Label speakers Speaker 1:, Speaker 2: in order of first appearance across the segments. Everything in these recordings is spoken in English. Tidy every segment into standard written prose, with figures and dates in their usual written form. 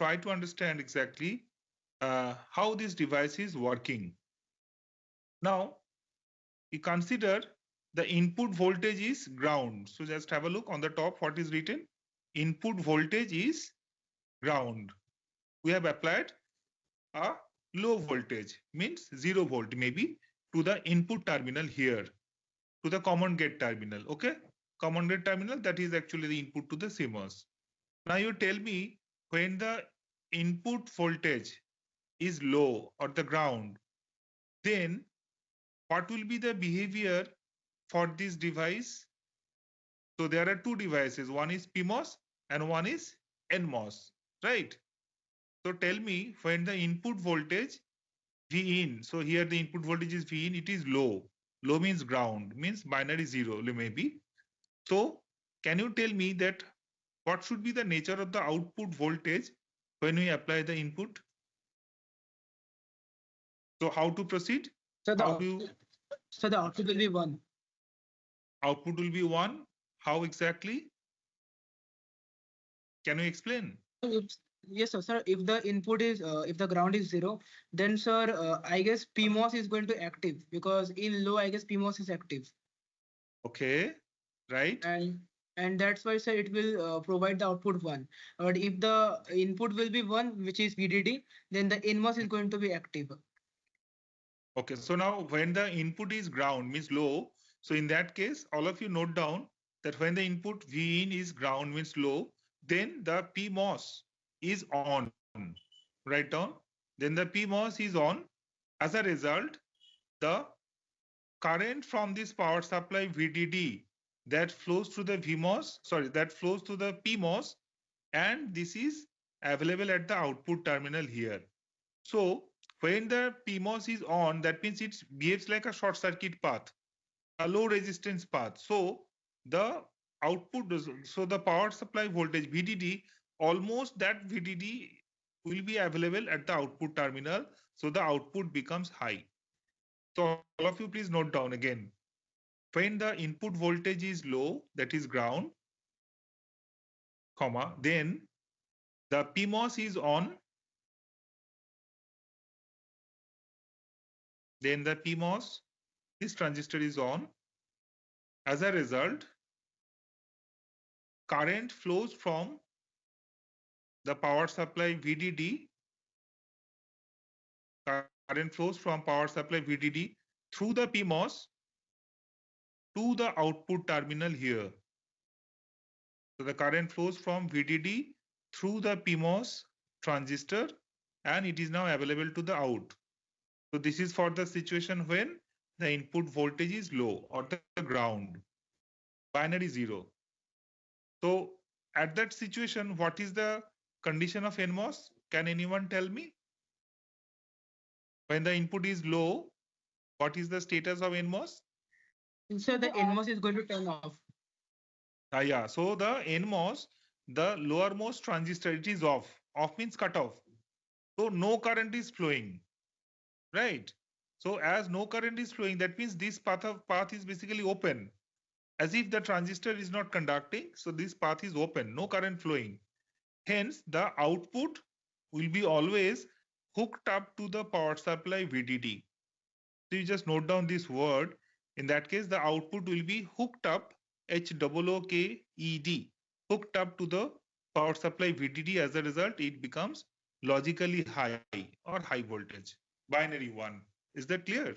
Speaker 1: try to understand exactly how this device is working. Now, you consider the input voltage is ground. So just have a look on the top what is written. Input voltage is ground. We have applied a low voltage, means 0 volt maybe, to the input terminal here, to the common gate terminal. Okay, common gate terminal, that is actually the input to the CMOS. Now you tell me, when the input voltage is low or the ground, then what will be the behavior for this device? So there are two devices, one is PMOS and one is NMOS, right? So tell me, when the input voltage V in, so here the input voltage is V in, it is low. Low means ground, means binary 0 maybe. So can you tell me that what should be the nature of the output voltage when we apply the input? So how to proceed?
Speaker 2: So
Speaker 1: How do you,
Speaker 2: the output will be 1.
Speaker 1: output will be 1? How exactly? Can you explain?
Speaker 2: If, yes, sir. If the input is if the ground is 0, then sir, I guess PMOS is going to active, because in low I guess PMOS is active,
Speaker 1: Okay, right?
Speaker 2: and that's why sir it will provide the output 1. But if the input will be 1, which is VDD, then the NMOS is going to be active.
Speaker 1: Okay, so now when the input is ground, means low, so in that case, all of you note down that when the input V in is ground, means low, then the PMOS is on. Write down. Then the PMOS is on. As a result, the current from this power supply VDD that flows through the VMOS, sorry, that flows to the PMOS, and this is available at the output terminal here. So when the PMOS is on, that means it behaves like a short circuit path, a low resistance path. So the output, so the power supply voltage VDD, almost that VDD will be available at the output terminal. So the output becomes high. So all of you please note down again. When the input voltage is low, that is ground, comma, then the PMOS is on, then the PMOS, this transistor is on. As a result, current flows from the power supply VDD, current flows from power supply VDD through the PMOS to the output terminal here. So the current flows from VDD through the PMOS transistor, and it is now available to the out. So this is for the situation when the input voltage is low or the ground, binary 0. So at that situation, what is the condition of NMOS? Can anyone tell me? When the input is low, what is the status of NMOS?
Speaker 2: So the NMOS is going to turn off.
Speaker 1: Yeah, so the NMOS, the lowermost transistor, it is off. Off means cut off. So no current is flowing, right? So as no current is flowing, that means this path is basically open, as if the transistor is not conducting. So this path is open, no current flowing. Hence, the output will be always hooked up to the power supply VDD. So you just note down this word. In that case, the output will be hooked up, HOOKED, hooked up to the power supply VDD. As a result, it becomes logically high or high voltage, binary 1. Is that clear?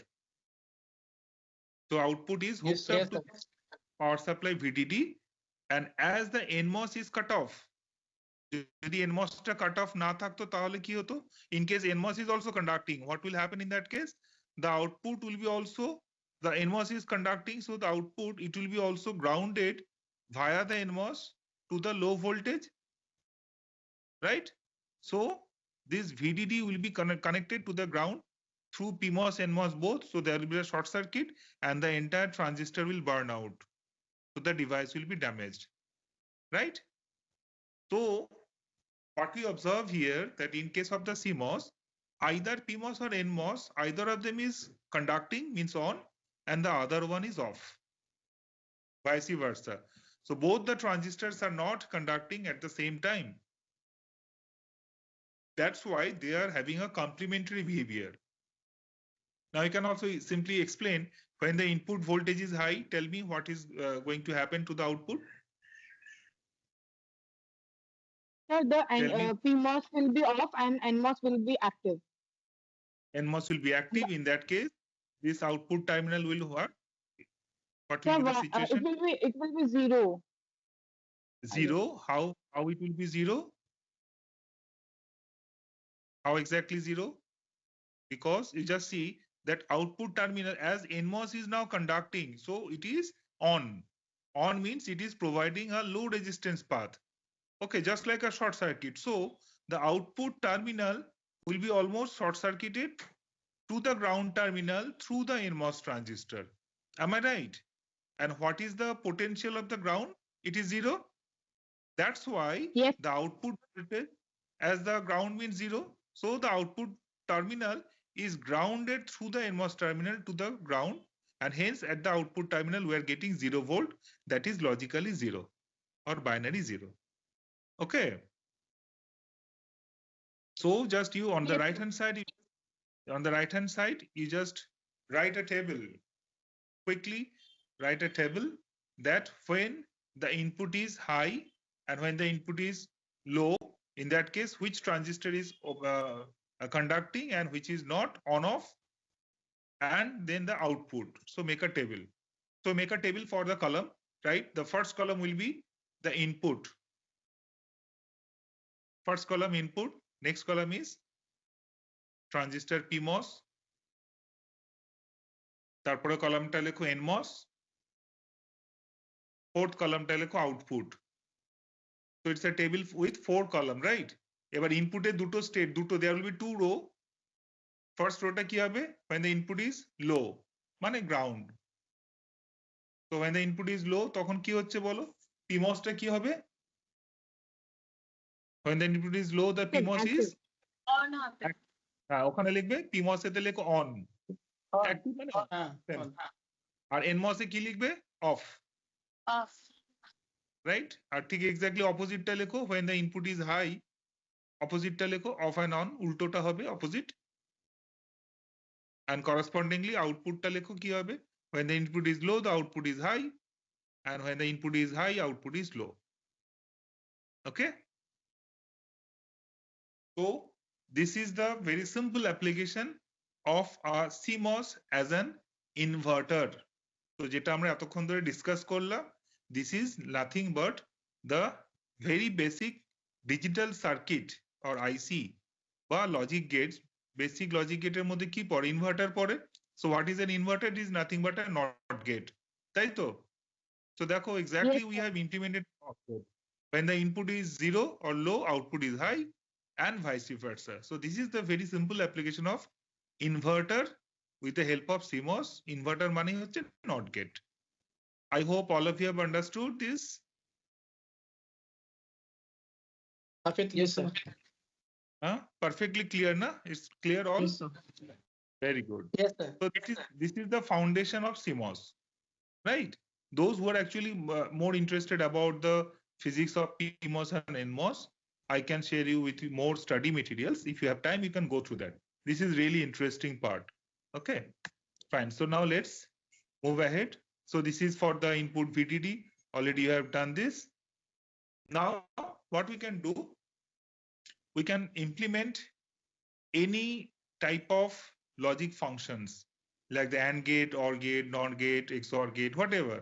Speaker 1: So output is hooked up to power supply VDD, and as the NMOS is cut off, যদি NMOS টা cut off না থাকতো তাহলে কি হতো? In case NMOS is also conducting, what will happen in that case? The output will be also, the NMOS is conducting, so the output, it will be also grounded via the NMOS to the low voltage, right? So this VDD will be connected to the ground through PMOS and NMOS both, so there will be a short circuit and the entire transistor will burn out. So the device will be damaged, right? So what we observe here, that in case of the CMOS, either PMOS or NMOS, either of them is conducting, means on, and the other one is off, vice versa. So both the transistors are not conducting at the same time. That's why they are having a complementary behavior. Now you can also simply explain when the input voltage is high, tell me what is going to happen to the output.
Speaker 3: So the
Speaker 1: Tell me
Speaker 3: PMOS will be off and NMOS will be active.
Speaker 1: NMOS will be active. In that case, this output terminal will work. What will
Speaker 3: So
Speaker 1: be the situation?
Speaker 3: it will be zero. I guess.
Speaker 1: Zero. How it will be zero? How exactly zero? Because you just see that output terminal as NMOS is now conducting, so it is on. On means it is providing a low resistance path. Okay, just like a short circuit. So the output terminal will be almost short circuited to the ground terminal through the NMOS transistor. Am I right? And what is the potential of the ground? It is zero. That's why
Speaker 3: Yes.
Speaker 1: the output voltage, as the ground means zero, so the output terminal is grounded through the NMOS terminal to the ground, and hence at the output terminal we are getting 0 volt, that is logically zero or binary zero. Okay. So just you on the
Speaker 3: Yes.
Speaker 1: right hand side, you just write a table. Quickly write a table that when the input is high and when the input is low, in that case, which transistor is conducting and which is not, on off, and then the output. So make a table. So make a table for the column, right? The first column will be the input. First column input, next column is transistor PMOS, তারপরে কলামটা লেখো NMOS, fourth কলামটা লেখো output. So it's a table with 4 column, right? এবার ইনপুটে দুটো state, there will be 2 row. First rowটা কি হবে? When the input is low, মানে ground. So when the input is low, তখন কি হচ্ছে বলো? PMOS টা কি হবে? When the input is low, the PMOS is
Speaker 3: On হবে।
Speaker 1: ওখানে লিখবে PMOS এতে লেখো on. Active মানে on. আর NMOS এ কি লিখবে? Off.
Speaker 3: Off.
Speaker 1: Right? আর ঠিক exactly opposite টা লেখো when the input is high, opposite টা লেখো off and on, উল্টোটা হবে opposite. And correspondingly output টা লেখো কি হবে? When the input is low, the output is high, and when the input is high, output is low. Okay? So this is the very simple application of a CMOS as an inverter. So যেটা আমরা এতক্ষণ ধরে discuss করলাম, this is nothing but the very basic digital circuit or IC বা logic gates. Basic logic gate এর মধ্যে কি পড়ে? ইনভার্টার পড়ে. So what is an inverter? It is nothing but a NOT gate. তাই তো? So দেখো exactly
Speaker 3: Yes,
Speaker 1: we
Speaker 3: sir.
Speaker 1: have implemented NOT gate. When the input is 0 or low, output is high, and vice versa. So this is the very simple application of inverter with the help of CMOS. Inverter মানে হচ্ছে NOT gate. I hope all of you have understood this.
Speaker 2: Perfectly, yes, sir.
Speaker 1: Perfectly clear, na? It's clear all?
Speaker 2: Yes, sir.
Speaker 1: Very good.
Speaker 2: Yes, sir.
Speaker 1: So this is the foundation of CMOS, right? Those who are actually more interested about the physics of PMOS and NMOS, I can share you with more study materials. If you have time, you can go through that. This is really interesting part. Okay, fine. So now let's move ahead. So this is for the input VDD. Already you have done this. Now what we can do, we can implement any type of logic functions like the AND gate, OR gate, NOT gate, XOR gate, whatever,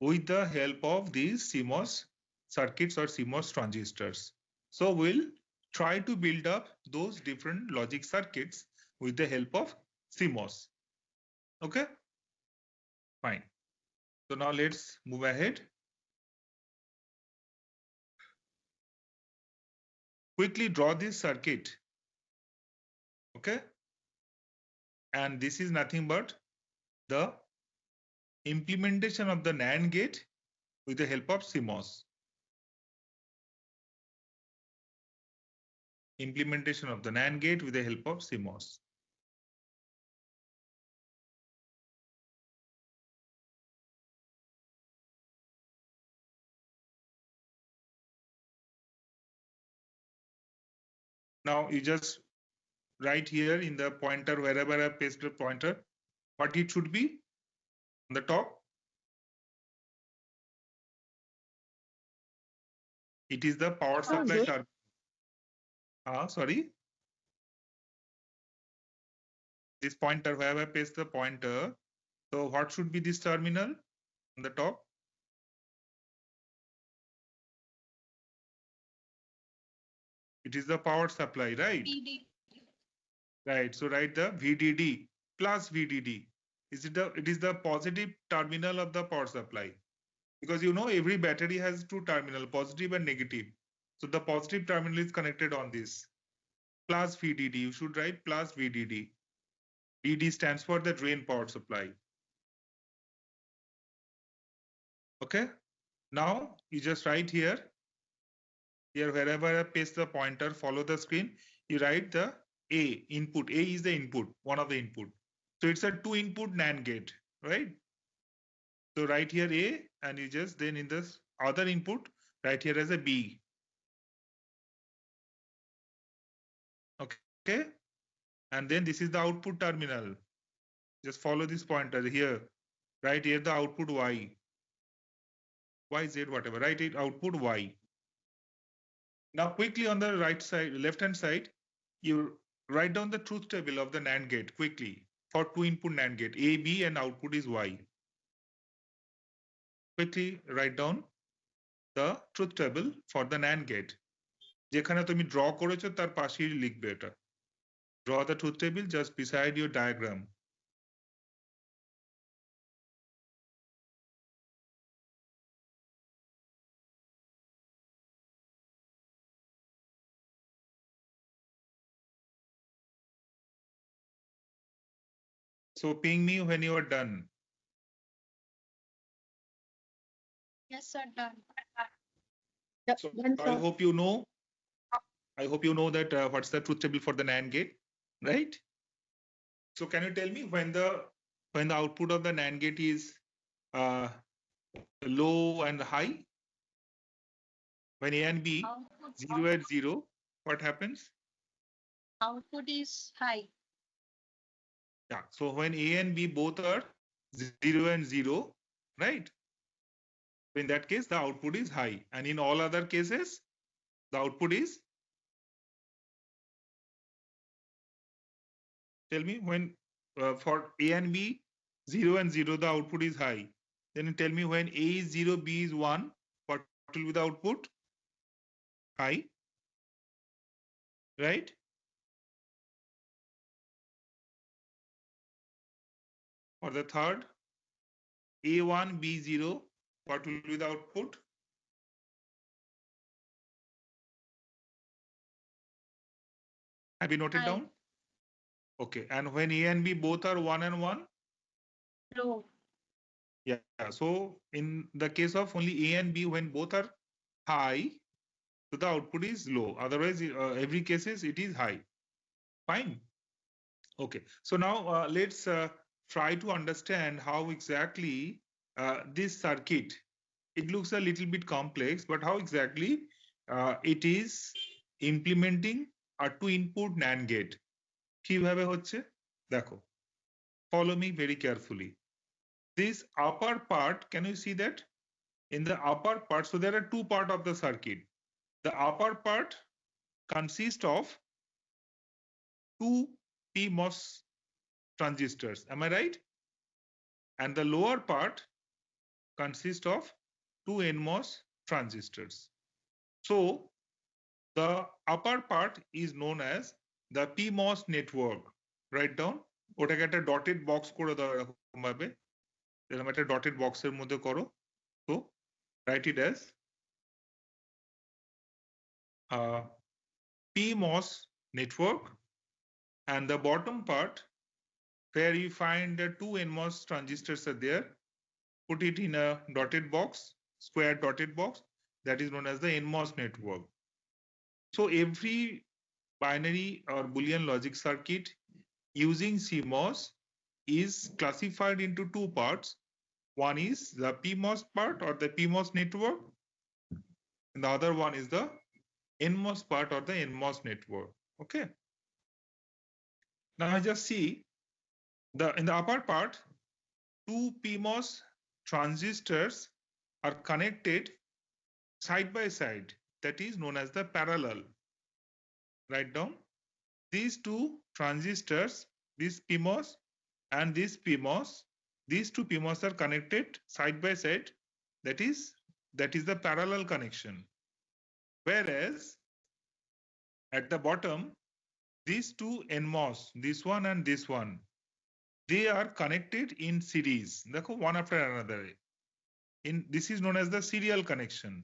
Speaker 1: with the help of these CMOS circuits or CMOS transistors. So we'll try to build up those different logic circuits with the help of CMOS. Okay, fine. So now let's move ahead. Quickly draw this circuit. Okay, and this is nothing but the implementation of the NAND gate with the help of CMOS. Implementation of the NAND gate with the help of CMOS. Now you just write here in the pointer, wherever I paste the pointer, what it should be on the top. It is the power supply
Speaker 3: This.
Speaker 1: terminal. Sorry. This pointer, wherever I paste the pointer. So what should be this terminal on the top? It is the power supply, right?
Speaker 3: VDD.
Speaker 1: Right. So write the VDD plus VDD. It is the positive terminal of the power supply. Because you know every battery has two terminal, positive and negative. So the positive terminal is connected on this. Plus VDD. You should write plus VDD. VD stands for the drain power supply. Okay. Now you just write here. Here, wherever I paste the pointer, follow the screen. You write the A input. A is the input, one of the input. So it's a 2-input NAND gate, right? So write here A, and you just then in this other input, write here as a B. Okay. And then this is the output terminal. Just follow this pointer here. Write here the output Y. Y, Z, whatever. Write it output Y. Now quickly on the right side, left hand side, you write down the truth table of the NAND gate quickly for 2-input NAND gate. A, B and output is Y. Quickly write down the truth table for the NAND gate. যেখানে তুমি draw করেছো তার পাশেই লিখবে এটা. Draw the truth table just beside your diagram. So ping me when you are done.
Speaker 3: Yes, sir. Done.
Speaker 1: So
Speaker 3: Done,
Speaker 1: I
Speaker 3: sir.
Speaker 1: hope you know. I hope you know that what's the truth table for the NAND gate, right? So can you tell me when the output of the NAND gate is low and high? When A and B,
Speaker 3: Output,
Speaker 1: 0 and 0, what happens?
Speaker 3: output is high.
Speaker 1: Yeah. So when A and B both are 0 and 0, right? In that case, the output is high. And in all other cases, the output is, tell me when for A and B, 0 and 0, the output is high. Then tell me when A is 0, B is 1, what will be the output? High, right? For the third, A1, B0, what will be the output? Have you noted
Speaker 3: High.
Speaker 1: down? Okay. And when A and B both are 1 and 1?
Speaker 3: Low.
Speaker 1: Yeah. So in the case of only A and B, when both are high, so the output is low. Otherwise, every cases it is high. Fine. Okay. So now let's try to understand how exactly this circuit. It looks a little bit complex, but how exactly it is implementing a 2-input NAND gate. কিভাবে হচ্ছে দেখো, follow me very carefully. This upper part, can you see that? In the upper part, so there are two parts of the circuit. The upper part consists of 2 PMOS transistors. Am I right? And the lower part consists of 2 NMOS transistors. So the upper part is known as the PMOS network. Write down. ওটাকে একটা dotted box করে দাও এরকম ভাবে, এরকম একটা dotted box এর মধ্যে করো. So write it as PMOS network, and the bottom part where you find the 2 NMOS transistors are there, put it in a dotted box, square dotted box, that is known as the NMOS network. So every binary or Boolean logic circuit using CMOS is classified into 2 parts. One is the PMOS part or the PMOS network, and the other one is the NMOS part or the NMOS network. Okay. Now I just see in the upper part, two PMOS transistors are connected side by side. That is known as the parallel. Write down these two transistors, this PMOS and this PMOS. These two PMOS are connected side by side. That is the parallel connection. Whereas at the bottom, these two NMOS, this one and this one, they are connected in series. One after another. This is known as the serial connection.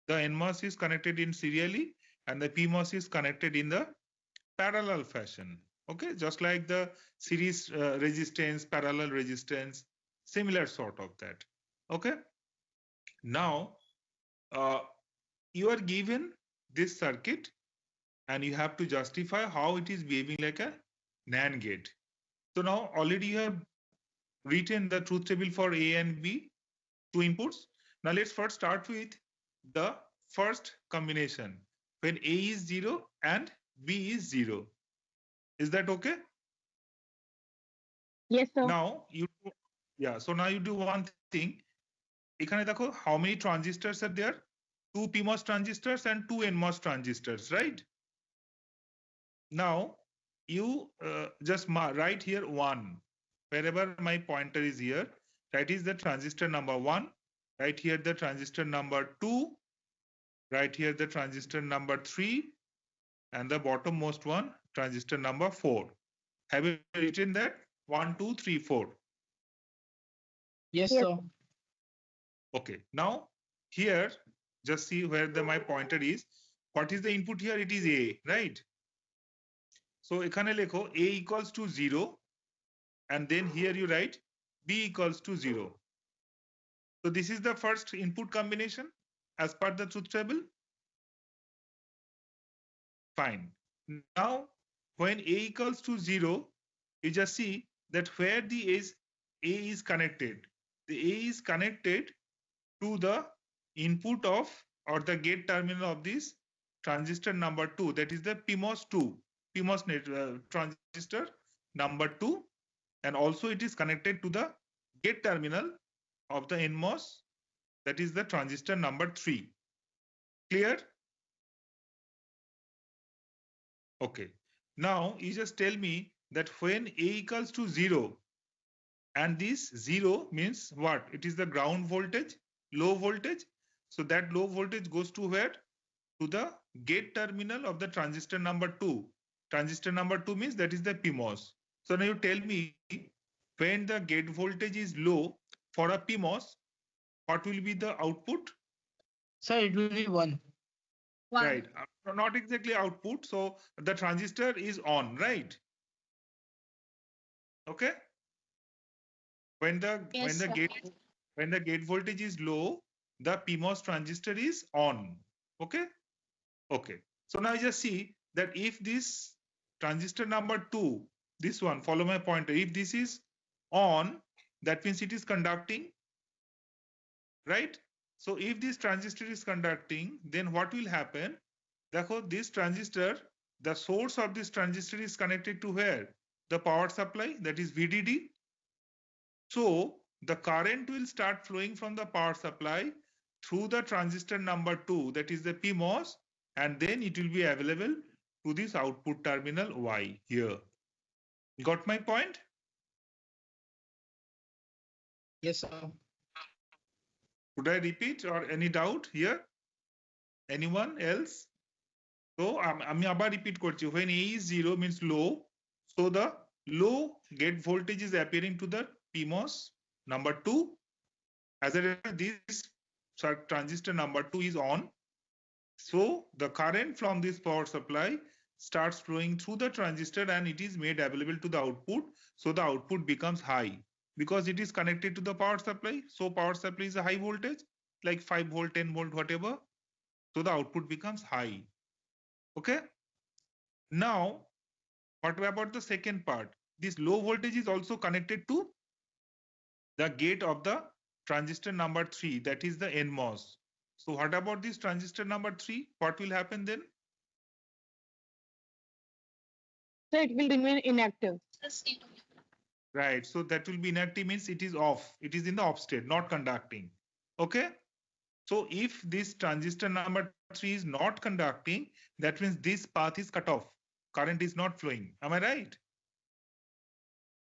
Speaker 1: The NMOS is connected in serially and the PMOS is connected in the parallel fashion. Okay, just like the series resistance, parallel resistance, similar sort of that. Okay. Now, you are given this circuit and you have to justify how it is behaving like a NAND gate. So now already you have written the truth table for A and B, two inputs. Now let's first start with the first combination when A is 0 and B is 0. Is that okay?
Speaker 3: Yes, sir.
Speaker 1: Now you so now you do one thing. এখানে দেখো how many transistors are there? Two PMOS transistors and two NMOS transistors, right? Now you just write here 1 wherever my pointer is here. That is the transistor number 1. Right here the transistor number 2. Right here the transistor number 3. And the bottommost one, transistor number 4. Have you written that? 1, 2, 3, 4.
Speaker 2: Yes,
Speaker 3: Yes.
Speaker 2: sir.
Speaker 1: Okay. Now here, just see where my pointer is. What is the input here? It is A, right? So এখানে লেখো A equals to 0. And then here you write B equals to 0. So this is the first input combination as per the truth table. Fine. Now, when A equals to 0, you just see that where the A is connected. The A is connected to the input of or the gate terminal of this transistor number 2. That is the PMOS 2, PMOS transistor number 2. And also it is connected to the gate terminal of the NMOS. That is the transistor number 3. Clear? Okay. Now you just tell me that when A equals to 0, and this 0 means what? It is the ground voltage, low voltage. So that low voltage goes to where? To the gate terminal of the transistor number 2. Transistor number 2 means that is the PMOS. So now you tell me when the gate voltage is low for a PMOS, what will be the output?
Speaker 2: Sir, it will be 1.
Speaker 3: One.
Speaker 1: Right. Not exactly output. So the transistor is on, right? Okay. When the
Speaker 3: Yes, sir.
Speaker 1: gate voltage is low, the PMOS transistor is on. Okay. Okay. So now you just see that if this transistor number 2, this one, follow my pointer, if this is on, that means it is conducting, right? So if this transistor is conducting, then what will happen? Therefore, this transistor, the source of this transistor is connected to where? The power supply, that is VDD. So the current will start flowing from the power supply through the transistor number 2, that is the PMOS, and then it will be available to this output terminal Y here. Got my point?
Speaker 2: Yes, sir.
Speaker 1: Could I repeat or any doubt here? Anyone else? So আমি আবার repeat করছি, when A is 0 means low, so the low gate voltage is appearing to the PMOS number 2. As a result, this transistor number 2 is on. So the current from this power supply starts flowing through the transistor and it is made available to the output. So the output becomes high because it is connected to the power supply. So power supply is a high voltage, like 5 volt, 10 volt, whatever. So the output becomes high. Okay. Now, what about the second part? This low voltage is also connected to the gate of the transistor number 3, that is the NMOS. So what about this transistor number 3? What will happen then?
Speaker 4: So it will remain inactive.
Speaker 1: Right. So that will be inactive means it is off. It is in the off state, not conducting. Okay. So if this transistor number 3 is not conducting, that means this path is cut off. Current is not flowing. Am I right?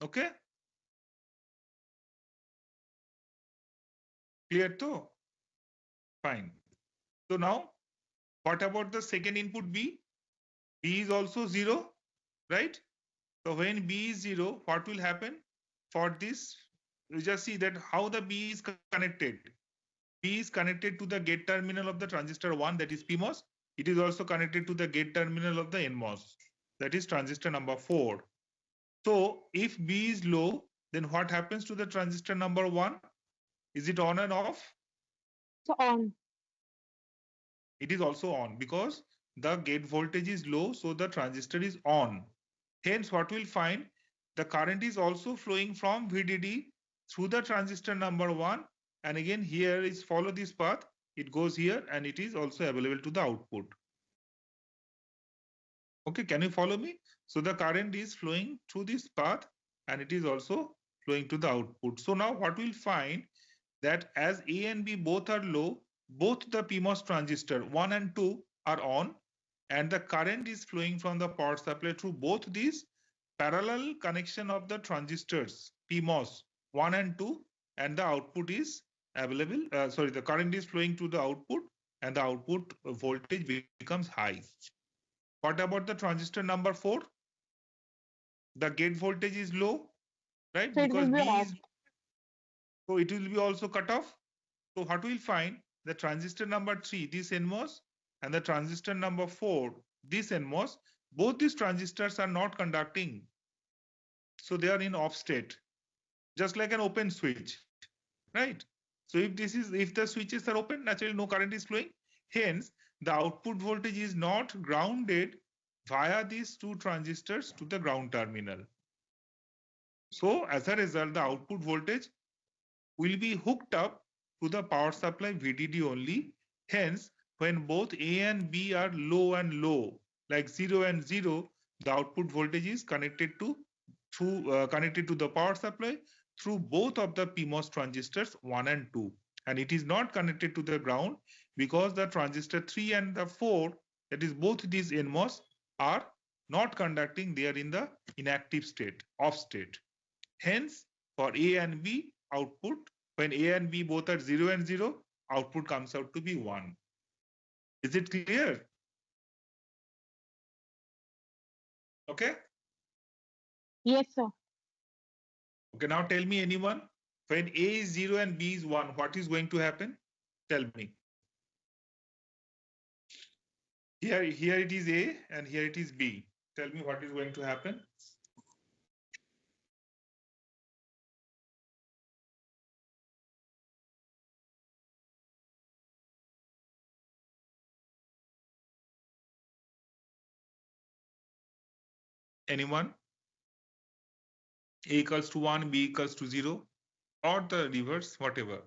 Speaker 1: Okay. Clear too? Fine. So now, what about the second input B? B is also 0, right? So when B is 0, what will happen? For this, you just see that how the B is connected. B is connected to the gate terminal of the transistor 1, that is PMOS. It is also connected to the gate terminal of the NMOS, that is transistor number 4. So if B is low, then what happens to the transistor number 1? Is it on and off?
Speaker 4: So on.
Speaker 1: It is also on because the gate voltage is low, so the transistor is on. Hence, what we'll find, the current is also flowing from VDD through the transistor number 1. And again, here is follow this path. It goes here and it is also available to the output. Okay, can you follow me? So the current is flowing through this path and it is also flowing to the output. So now what we'll find, that as A and B both are low, both the PMOS transistor 1 and 2 are on, and the current is flowing from the power supply through both these parallel connection of the transistors PMOS 1 and 2, and the output is available. The current is flowing to the output and the output voltage becomes high. What about the transistor number 4? The gate voltage is low, right?
Speaker 4: So it
Speaker 1: Because
Speaker 4: will be
Speaker 1: B
Speaker 4: off.
Speaker 1: is, so it will be also cut off. So what we'll find, the transistor number 3, this NMOS, and the transistor number 4, this NMOS, both these transistors are not conducting. So they are in off state, just like an open switch, right? So if the switches are open, naturally no current is flowing. Hence, the output voltage is not grounded via these two transistors to the ground terminal. So as a result, the output voltage will be hooked up to the power supply VDD only. Hence, when both A and B are low and low, like 0 and 0, the output voltage is connected to the power supply through both of the PMOS transistors 1 and 2. And it is not connected to the ground because the transistor 3 and the 4, that is both these NMOS, are not conducting. They are in the inactive state, off state. Hence, for A and B output, when A and B both are 0 and 0, output comes out to be 1. Is it clear? Okay.
Speaker 4: Yes, sir.
Speaker 1: Okay, now tell me anyone, when A is 0 and B is 1, what is going to happen? Tell me. Here it is A and here it is B. Tell me what is going to happen. Anyone? A equals to 1, B equals to 0, or the reverse, whatever.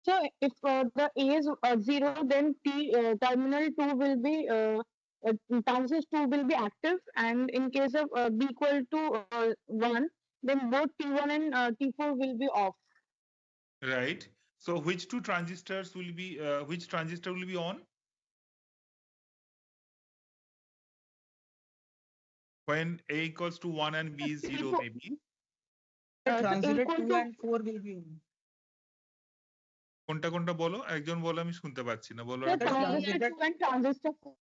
Speaker 4: So if the A is 0, then terminal 2 will be transistor 2 will be active, and in case of B equal to 1, then both T1 and T4 will be off.
Speaker 1: Right. So which two transistors will be, which transistor will be on? When A equals to 1 and B is 0, maybe.
Speaker 2: The
Speaker 4: So A
Speaker 2: transistor
Speaker 4: equal
Speaker 2: 2
Speaker 4: to
Speaker 2: and 4 will be on.
Speaker 1: কোনটা কোনটা বলো, একজন বলো, আমি শুনতে পাচ্ছি না, বলো
Speaker 4: the
Speaker 1: আরেকবার।
Speaker 4: transistor 2 and transistor 4.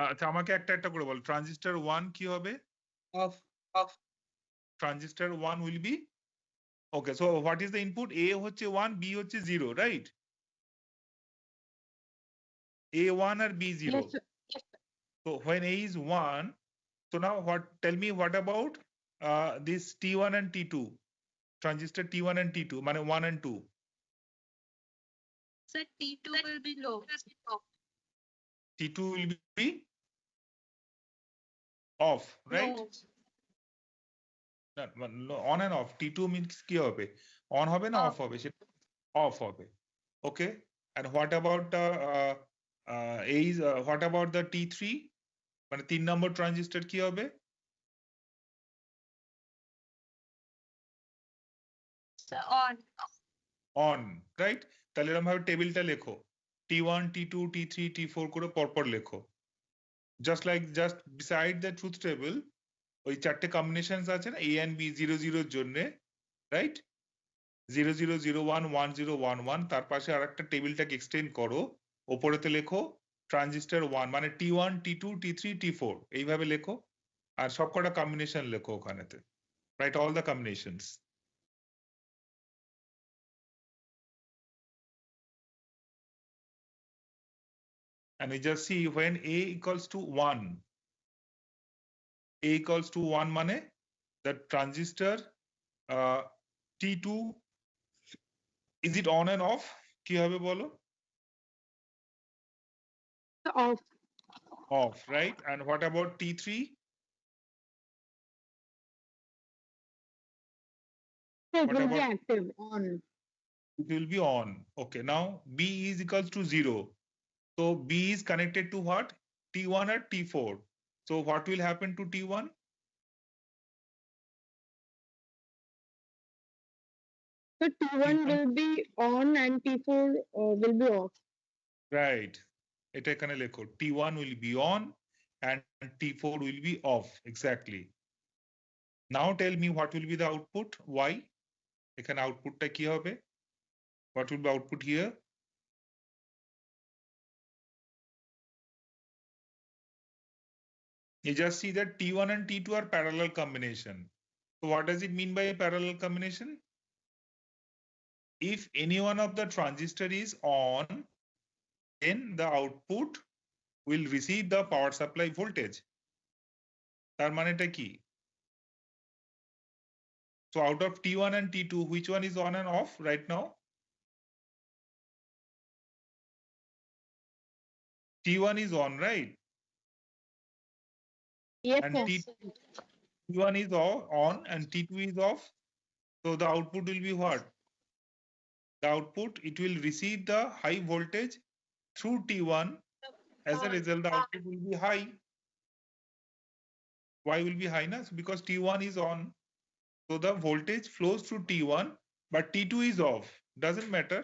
Speaker 1: আচ্ছা, আমাকে একটা একটা করে বলো। ট্রানজিস্টর 1 কি হবে?
Speaker 2: Off.
Speaker 1: Transistor 1 will be, okay, so what is the input? A হচ্ছে 1, B হচ্ছে 0, right? A 1 R B 0.
Speaker 4: Yes, sir.
Speaker 1: So when A is 1, so now tell me what about this T1 and T2? Transistor T1 and T2, মানে 1 and 2.
Speaker 3: Sir, T2 will be low.
Speaker 1: T2 will be off, right? No, on and off. T2 means কি হবে? On হবে না off হবে? সেটা off হবে. Okay. And what about what about the T3? মানে 3 নম্বর transistor কি হবে?
Speaker 3: On.
Speaker 1: On, right? তাহলে এরকম ভাবে টেবিলটা লেখো, T1, T2, T3, T4 করে পরপর লেখো। Just beside the truth table ওই চারটে কম্বিনেশনস আছে না, A and B 0 0 এর জন্য, রাইট? 0 0 0 1 1 0 1 1, তার পাশে আরেকটা টেবিলটাকে এক্সটেন্ড করো, ওপরেতে লেখো ট্রানজিস্টর 1 মানে T1, T2, T3, T4 এইভাবে লেখো, আর সবকটা কম্বিনেশন লেখো ওখানেতে, right? All the combinations. And we just see when A equals to 1, A equals to 1 মানে the transistor T2, is it on and off? কি হবে বলো?
Speaker 4: Off.
Speaker 1: Off, right? And what about T3?
Speaker 4: So it
Speaker 1: What
Speaker 4: will be
Speaker 1: about
Speaker 4: active on.
Speaker 1: it will be on? Okay, now B is equals to 0. So B is connected to what? T1 or T4. So what will happen to T1?
Speaker 4: So T1
Speaker 1: T1,
Speaker 4: will be on and T4 will be off.
Speaker 1: right? এটা এখানে লেখো, T1 will be on and T4 will be off. Exactly. Now tell me what will be the output? Why? এখানে আউটপুটটা কি হবে? What will be output here? You just see that T1 and T2 are parallel combination. So what does it mean by a parallel combination? If any one of the transistor is on, then the output will receive the power supply voltage. তার মানেটা কি? So out of T1 and T2, which one is on and off right now? T1 is on, right?
Speaker 4: Yes,
Speaker 1: And
Speaker 4: sir.
Speaker 3: Yes.
Speaker 1: T1 is on and T2 is off. So the output will be what? The output, it will receive the high voltage through T1. As a result, the output will be high. Why will be high? Na? Because T1 is on. So the voltage flows through T1, but T2 is off. Doesn't matter.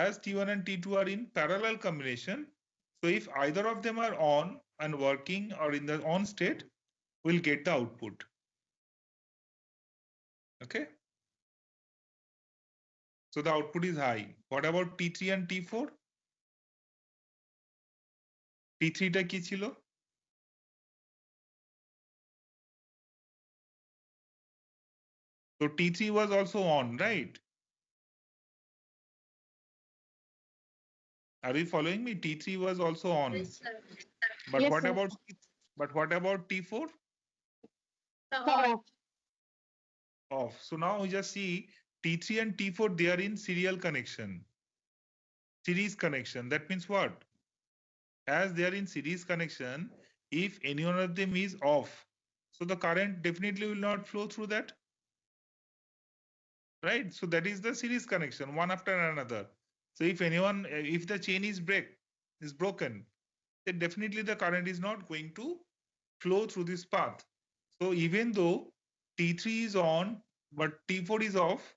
Speaker 1: As T1 and T2 are in parallel combination, so if either of them are on and working or in the on state, we'll get the output. Okay. So the output is high. What about T3 and T4? T3 টা কি ছিল? So T3 was also on, right? Are you following me? T3 was also on.
Speaker 3: Yes, sir.
Speaker 1: But
Speaker 4: Yes,
Speaker 1: what
Speaker 4: sir.
Speaker 1: about T4?
Speaker 3: The
Speaker 4: So
Speaker 3: on.
Speaker 4: off.
Speaker 1: Off. So now we just see T3 and T4, they are in serial connection. Series connection. That means what? As they are in series connection, if any one of them is off, so the current definitely will not flow through that. Right? So that is the series connection, one after another. So if the chain is broken, then definitely the current is not going to flow through this path. So even though T3 is on, but T4 is off,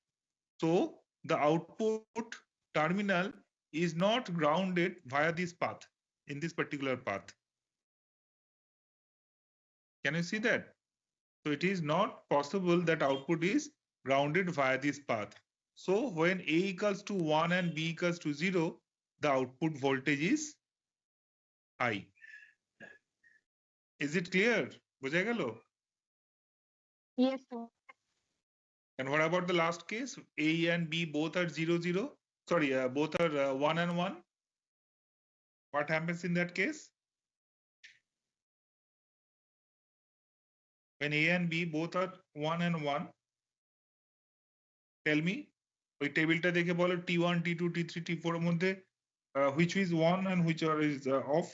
Speaker 1: so the output terminal is not grounded via this path, in this particular path. Can you see that? So it is not possible that output is grounded via this path. So when A equals to 1 and B equals to 0, the output voltage is high. Is it clear? বোঝা গেল?
Speaker 4: Yes, sir.
Speaker 1: And what about the last case? A and B both are 0 0. Sorry, both are 1 and 1. What happens in that case? When A and B both are 1 and 1, tell me, ওই টেবিলটা দেখে বলো T1, T2, T3, T4 এর মধ্যে which is on and which is off,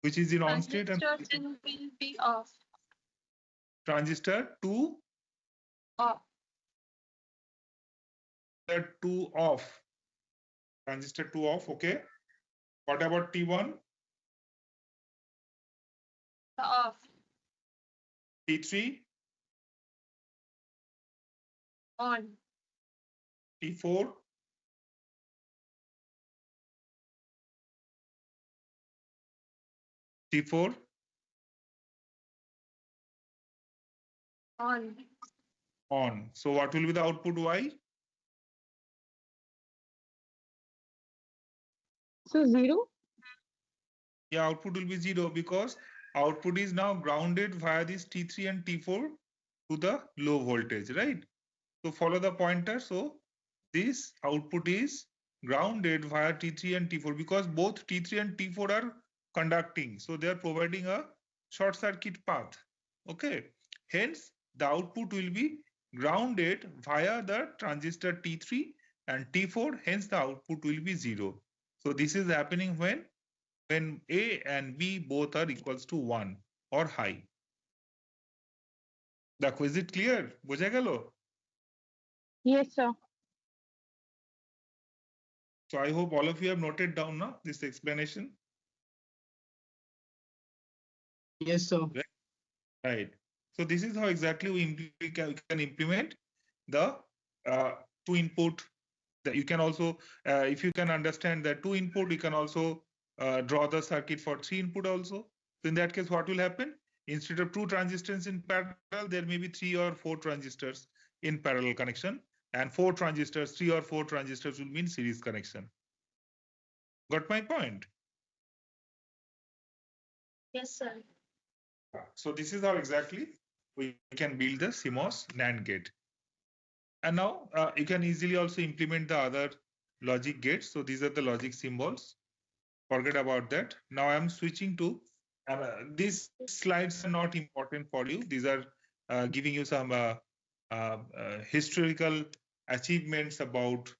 Speaker 1: which is in on state and
Speaker 3: Transistor will be off.
Speaker 1: transistor 2
Speaker 3: Off.
Speaker 1: off. Transistor 2 off, okay. What about T1?
Speaker 3: Off.
Speaker 1: T3?
Speaker 3: On.
Speaker 1: T4? T4?
Speaker 3: On.
Speaker 1: On. So what will be the output Y?
Speaker 4: So 0.
Speaker 1: Yeah, output will be 0 because output is now grounded via this T3 and T4 to the low voltage, right? So follow the pointer. So this output is grounded via T3 and T4 because both T3 and T4 are conducting. So they are providing a short circuit path. Okay. Hence, the output will be grounded via the transistor T3 and T4. Hence, the output will be 0. So this is happening when A and B both are equals to 1 or high. Is it clear? বোঝা গেল?
Speaker 4: Yes, sir.
Speaker 1: So I hope all of you have noted down now this explanation.
Speaker 2: Yes, sir.
Speaker 1: Right. So this is how exactly we can implement the two input. That you can also, if you can understand that two input, you can also draw the circuit for three input also. So in that case, what will happen? Instead of two transistors in parallel, there may be three or four transistors in parallel connection, and four transistors, three or four transistors will mean series connection. Got my point?
Speaker 3: Yes, sir.
Speaker 1: So this is how exactly we can build the CMOS NAND gate. And now you can easily also implement the other logic gates. So these are the logic symbols. Forget about that. Now I'm switching to, these slides are not important for you. These are giving you some historical achievements about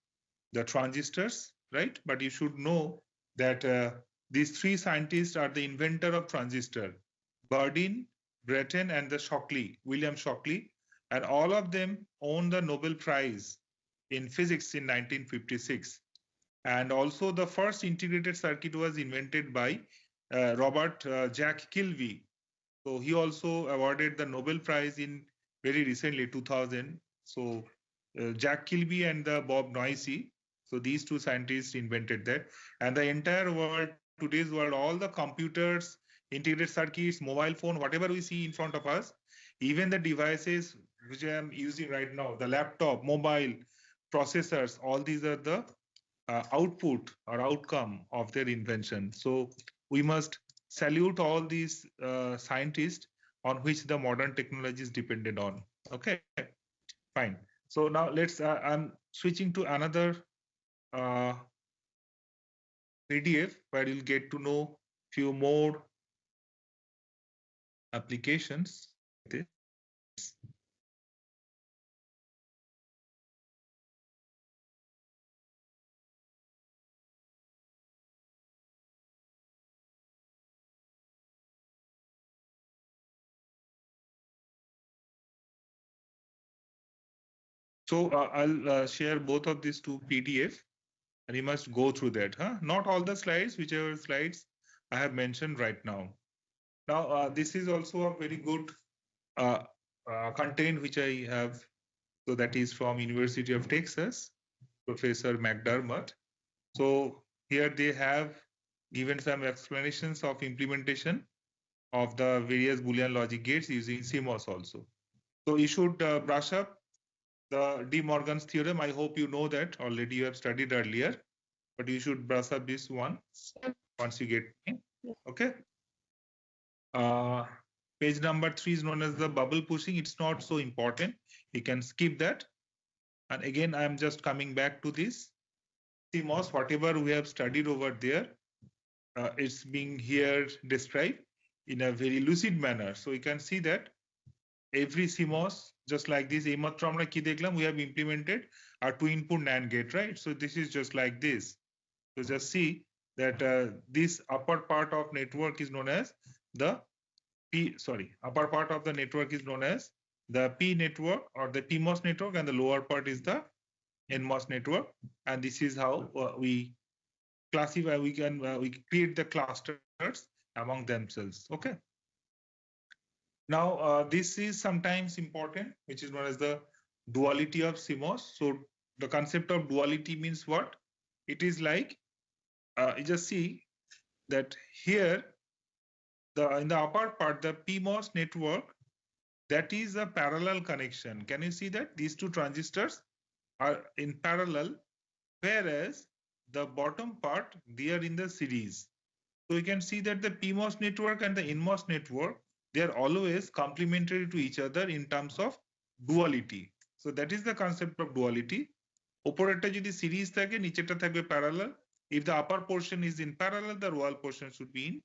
Speaker 1: the transistors, right? But you should know that these three scientists are the inventor of transistor: Bardeen, Breton, and the Shockley, William Shockley, and all of them won the Nobel Prize in physics in 1956. And also the first integrated circuit was invented by Robert Jack Kilby. So he also awarded the Nobel Prize in very recently, 2000. So Jack Kilby and the Bob Noisy. So these two scientists invented that. And the entire world, today's world, all the computers, integrated circuits, mobile phone, whatever we see in front of us, even the devices which I am using right now, the laptop, mobile, processors, all these are the output or outcome of their invention. So we must salute all these scientists on which the modern technology is dependent on. Okay, fine. So now I'm switching to another PDF where you'll get to know few more applications like this. So I'll share both of these two PDF, and you must go through that. Not all the slides, whichever slides I have mentioned right now. Now, this is also a very good content which I have. So that is from University of Texas, Professor McDermott. So here they have given some explanations of implementation of the various Boolean logic gates using CMOS also. So you should brush up the De Morgan's theorem. I hope you know that already. You have studied earlier, but you should brush up this one once you get in. Okay. Page number 3 is known as the bubble pushing. It's not so important. You can skip that. And again, I'm just coming back to this CMOS. Whatever we have studied over there, it's being here described in a very lucid manner. So you can see that every CMOS, just like this, we have implemented a two-input NAND gate, right? So this is just like this. So just see that this upper part of network is known as the upper part of the network is known as the P network or the PMOS network, and the lower part is the NMOS network, and this is how we classify. We create the clusters among themselves. Okay. Now this is sometimes important, which is known as the duality of CMOS. So the concept of duality means what? It is like you just see that here in the upper part, the PMOS network, that is a parallel connection. Can you see that these two transistors are in parallel, whereas the bottom part, they are in the series. So you can see that the PMOS network and the NMOS network, they are always complementary to each other in terms of duality. So that is the concept of duality. উপরেরটা যদি series থাকে, নিচেরটা থাকবে parallel. If the upper portion is in parallel, the lower portion should be in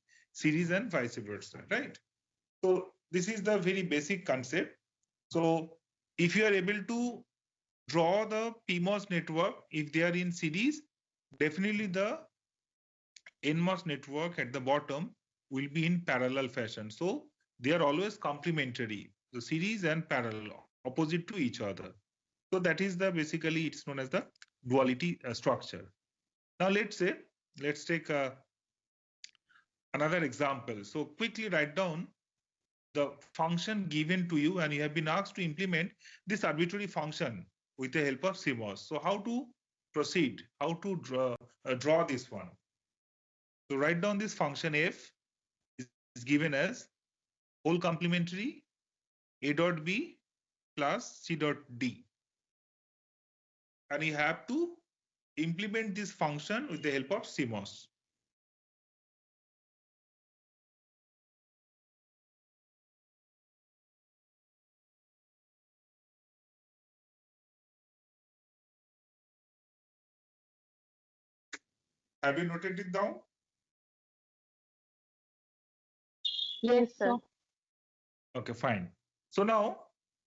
Speaker 1: series and vice versa, right? So this is the very basic concept. So if you are able to draw the PMOS network, if they are in series, definitely the NMOS network at the bottom will be in parallel fashion. So they are always complementary, the series and parallel, opposite to each other. So that is the basically it's known as the duality structure. Now let's take another example. So quickly write down the function given to you, and you have been asked to implement this arbitrary function with the help of CMOS. So how to proceed? How to draw this one? So write down this function f is given as whole complementary a dot b plus c dot d. And you have to implement this function with the help of CMOS. Have you noted it down?
Speaker 4: Yes, sir.
Speaker 1: Okay, fine. So now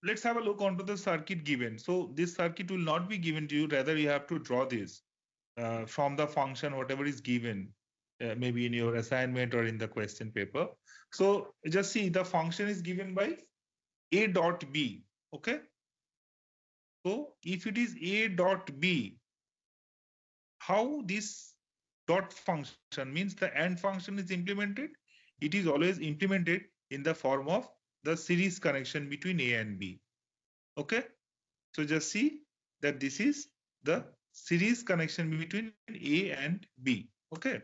Speaker 1: let's have a look onto the circuit given. So this circuit will not be given to you, rather you have to draw this from the function, whatever is given, maybe in your assignment or in the question paper. So just see the function is given by a dot b. Okay. So if it is a dot b, how this dot function means the AND function is implemented? It is always implemented in the form of the series connection between A and B. Okay. So just see that this is the series connection between A and B. Okay.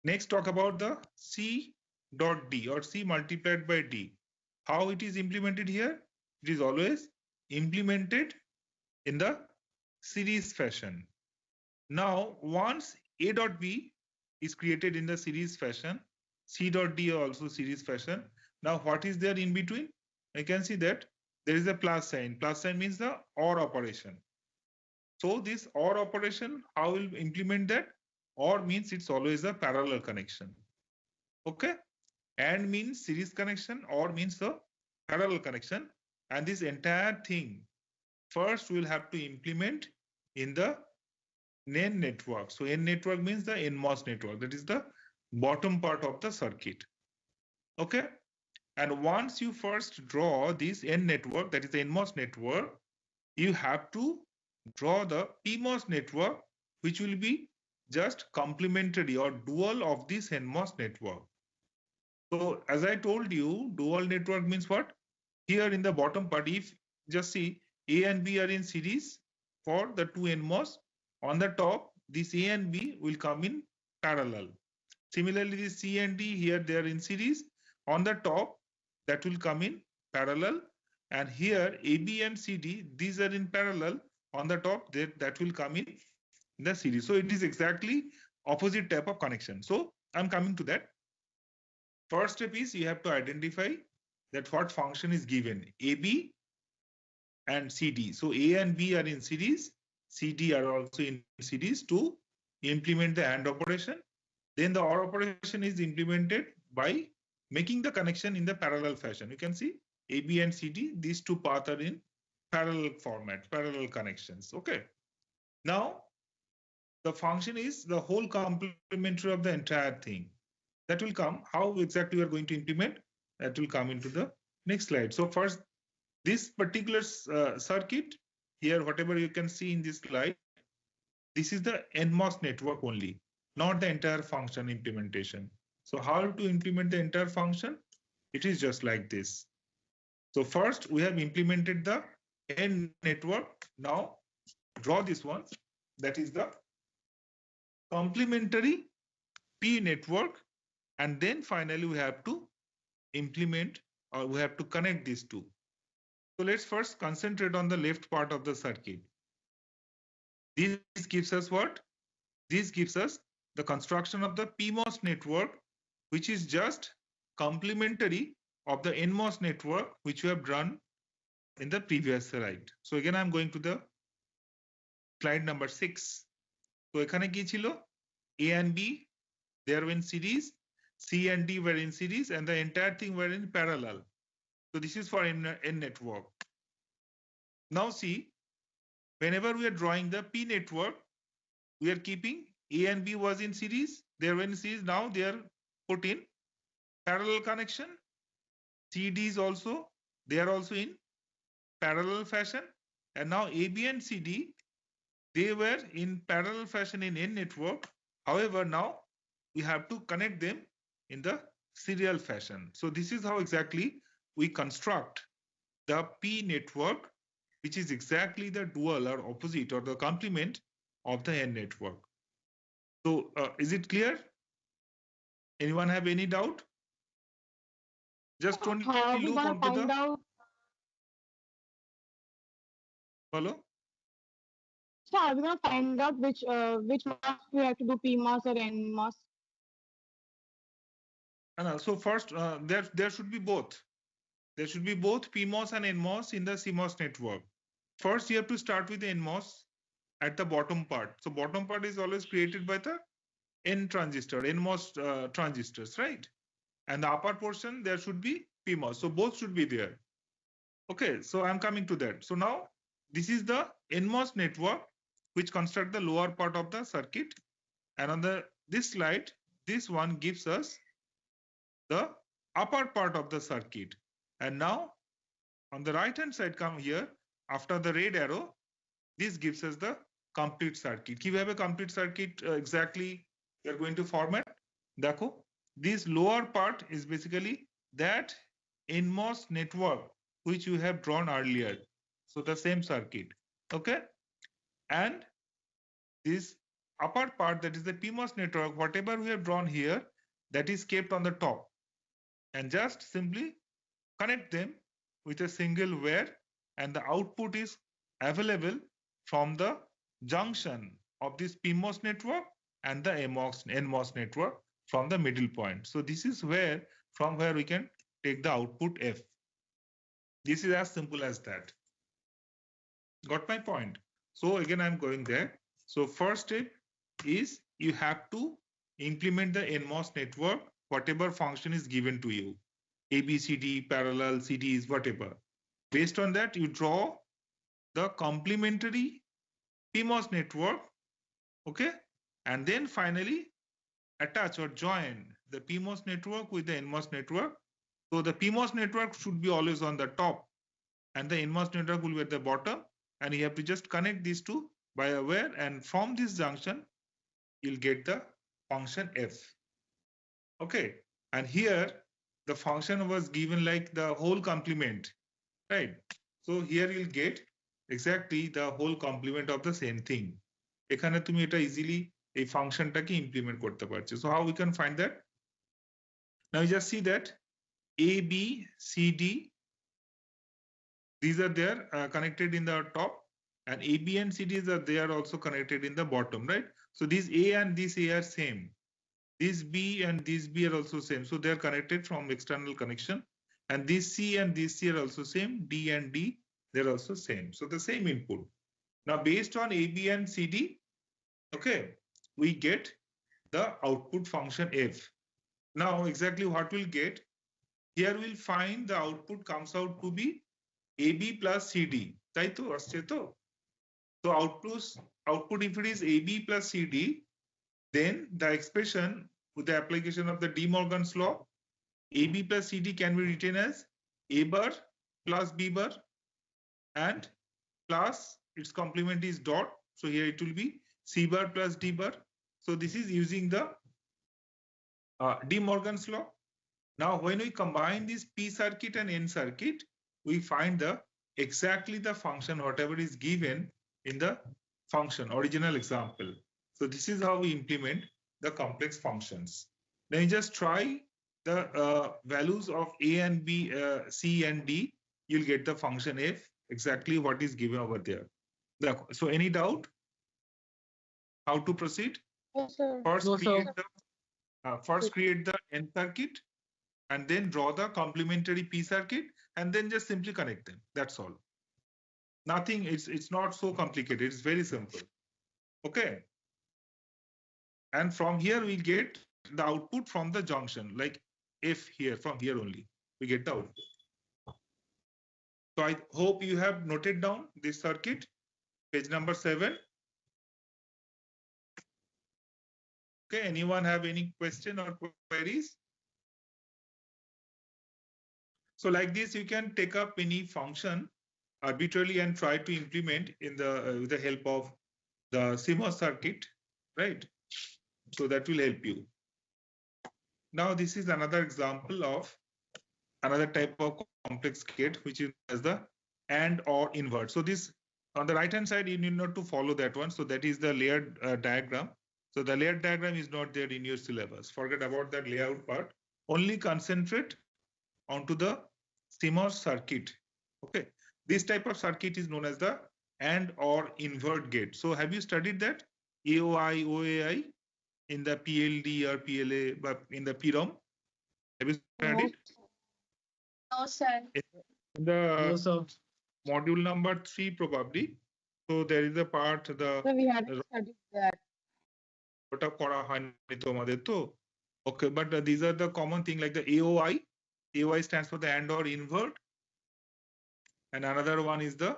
Speaker 1: Next, talk about the C dot D or C multiplied by D. How it is implemented here? It is always implemented in the series fashion. Now, once A dot B is created in the series fashion, C dot D also series fashion. Now, what is there in between? You can see that there is a plus sign. Plus sign means the OR operation. So this OR operation, how will implement that? OR means it's always a parallel connection. Okay. AND means series connection, OR means the parallel connection. And this entire thing, first we'll have to implement in the N network. So N network means the NMOS network. That is the bottom part of the circuit. Okay. And once you first draw this N network, that is the NMOS network, you have to draw the PMOS network, which will be just complementary or dual of this NMOS network. So as I told you, dual network means what? Here in the bottom part, if just see A and B are in series for the two NMOS, on the top, this A and B will come in parallel. Similarly, this C and D here, they are in series. On the top, that will come in parallel. And here, AB and CD, these are in parallel. On the top, that will come in the series. So it is exactly opposite type of connection. So I'm coming to that. First step is you have to identify that what function is given, AB and CD. So A and B are in series, CD are also in series to implement the AND operation. Then the OR operation is implemented by making the connection in the parallel fashion. You can see AB and CD, these two paths are in parallel format, parallel connections. Okay. Now, the function is the whole complementary of the entire thing. That will come. How exactly we are going to implement? That will come into the next slide. So first, this particular circuit, here, whatever you can see in this slide, this is the NMOS network only, not the entire function implementation. So how to implement the entire function? It is just like this. So first we have implemented the N network. Now draw this one. That is the complementary P network. And then finally we have to implement, or we have to connect these two. So let's first concentrate on the left part of the circuit. This gives us what? This gives us the construction of the PMOS network, which is just complementary of the NMOS network, which we have drawn in the previous slide. So again, I'm going to the slide number 6. So এখানে কি ছিল? A and B, they are in series, C and D were in series, and the entire thing were in parallel. So this is for N network. Now see, whenever we are drawing the P network, we are keeping A and B was in series, they were in series, now they are put in parallel connection. CD is also, they are also in parallel fashion. And now AB and CD, they were in parallel fashion in N network. However, now we have to connect them in the serial fashion. So this is how exactly we construct the P network, which is exactly the dual or opposite or the complement of the N network. So is it clear? Anyone have any doubt? Just only
Speaker 4: How are we
Speaker 1: look
Speaker 4: gonna
Speaker 1: onto
Speaker 4: find
Speaker 1: the
Speaker 4: out?
Speaker 1: follow.
Speaker 4: So are we gonna find out which mask we have to do, PMOS or NMOS?
Speaker 1: So first, there should be both. There should be both PMOS and NMOS in the CMOS network. First, you have to start with the NMOS at the bottom part. So bottom part is always created by the N transistor, NMOS transistors, right? And the upper portion, there should be PMOS. So both should be there. Okay, so I'm coming to that. So now this is the NMOS network, which construct the lower part of the circuit. And on this slide, this one gives us the upper part of the circuit. And now on the right hand side, come here, after the red arrow, this gives us the complete circuit. If you have a complete circuit, exactly we are going to format. Dekho, this lower part is basically that NMOS network which you have drawn earlier. So the same circuit. Okay. And this upper part, that is the PMOS network, whatever we have drawn here, that is kept on the top. And just simply connect them with a single wire, and the output is available from the junction of this PMOS network and the NMOS network from the middle point. So this is from where we can take the output F. This is as simple as that. Got my point? So again, I'm going there. So first step is you have to implement the NMOS network, whatever function is given to you. ABCD, parallel, CDs, whatever. Based on that, you draw the complementary PMOS network, okay? And then finally attach or join the PMOS network with the NMOS network. So the PMOS network should be always on the top and the NMOS network will be at the bottom. And you have to just connect these two by a wire, and from this junction, you'll get the function F. Okay, and here the function was given like the whole complement, right? So here you'll get exactly the whole complement of the same thing. এখানে তুমি এটা easily এই ফাংশনটাকে implement করতে পারছো. So how we can find that? Now you just see that A, B, C, D, these are there connected in the top, and A, B, and C, Ds are there also connected in the bottom, right? So these A and these A are same. This B and this B are also same. So they are connected from external connection. And this C and this C are also same. D and D, they're also same. So the same input. Now based on A, B, and C, D, okay, we get the output function F. Now exactly what we'll get, here we'll find the output comes out to be AB plus CD. তাই তো আসছে তো? So output if it is AB plus CD, then the expression with the application of the De Morgan's law, AB plus CD can be written as A bar plus B bar and plus its complement is dot. So here it will be C bar plus D bar. So this is using the De Morgan's law. Now, when we combine this P circuit and N circuit, we find the exactly the function, whatever is given in the function, original example. So this is how we implement the complex functions. Then you just try the values of A and B, C and D, you'll get the function F, exactly what is given over there. So any doubt? How to proceed?
Speaker 4: Yes, sir.
Speaker 1: First,
Speaker 2: No, sir.
Speaker 1: create the N circuit, and then draw the complementary P circuit, and then just simply connect them. That's all. Nothing, it's not so complicated. It's very simple. Okay. And from here we get the output from the junction, like F here, from here only we get the output. So I hope you have noted down this circuit, page number 7. Okay, anyone have any question or queries? So like this, you can take up any function arbitrarily and try to implement in the with the help of the CMOS circuit, right? So that will help you. Now this is another example of another type of complex gate, which is as the AND or invert. So this on the right hand side, you need not to follow that one. So that is the layered diagram. So the layered diagram is not there in your syllabus. Forget about that layout part. Only concentrate onto the CMOS circuit. Okay, this type of circuit is known as the AND or invert gate. So have you studied that AOI, OAI in the PLD or PLA, but in the PROM? Have you studied?
Speaker 3: No, sir.
Speaker 1: In the
Speaker 2: No, sir.
Speaker 1: module number 3 probably. So there is a part
Speaker 4: So we haven't studied that.
Speaker 1: ওটা করা হয়নি তোমাদের তো. Okay, but these are the common thing like the AOI. AOI stands for the AND or invert, and another one is the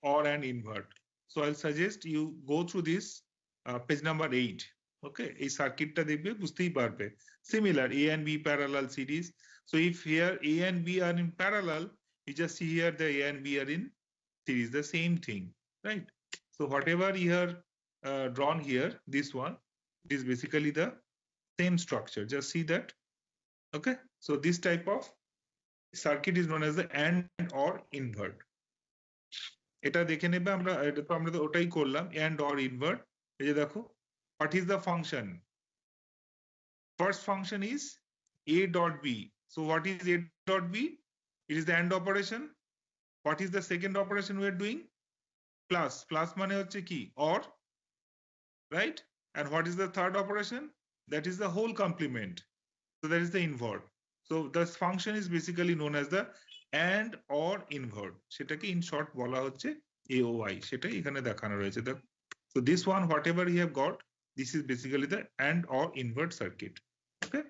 Speaker 1: OR and invert. So I'll suggest you go through this page number 8. Okay, এই সার্কিটটা দেখবে বুঝতেই পারবে. Similar A and B parallel series. So if here A and B are in parallel, you just see here the A and B are in series, the same thing, right? So whatever you are drawn here, this one is basically the same structure. Just see that. Okay, so this type of circuit is known as the AND or invert. এটা দেখে নেবে আমরা, এটা তো আমরা তো ওটাই করলাম, AND or invert. এই যে দেখো, what is the function? First function is A dot B. So what is A dot B? It is the AND operation. What is the second operation we are doing? Plus. Plus মানে হচ্ছে কি? Or. Right? And what is the third operation? That is the whole complement. So that is the invert. So this function is basically known as the AND or invert. সেটাকে in short বলা হচ্ছে AOI. সেটাই এখানে দেখানো রয়েছে। So this one, whatever you have got, this is basically the AND or invert circuit. Okay.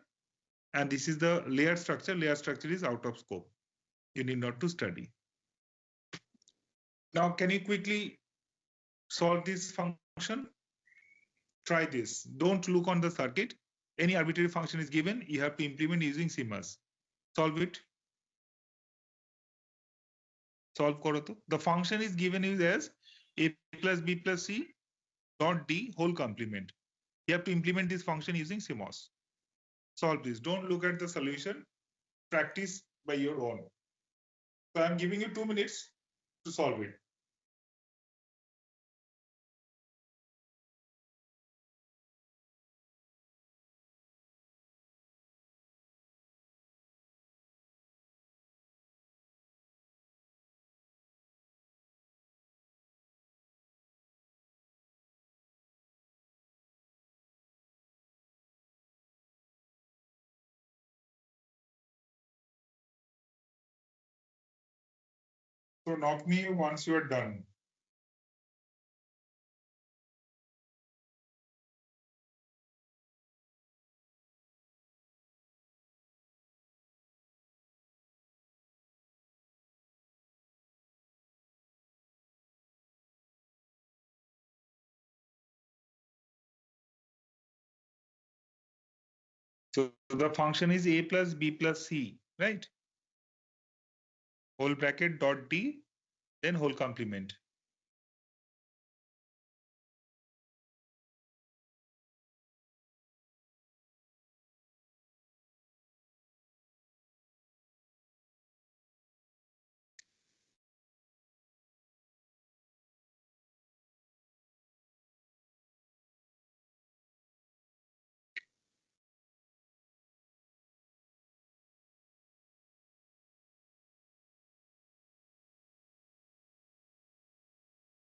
Speaker 1: And this is the layer structure. Layer structure is out of scope. You need not to study. Now, can you quickly solve this function? Try this. Don't look on the circuit. Any arbitrary function is given, you have to implement using CMOS. Solve it. Solve koro to. The function is given you as A plus B plus C dot D whole complement. You have to implement this function using CMOS. Solve this. Don't look at the solution. Practice by your own. So I'm giving you 2 minutes to solve it. So knock me once you are done. So the function is A plus B plus C, right? Whole bracket dot D, then whole complement.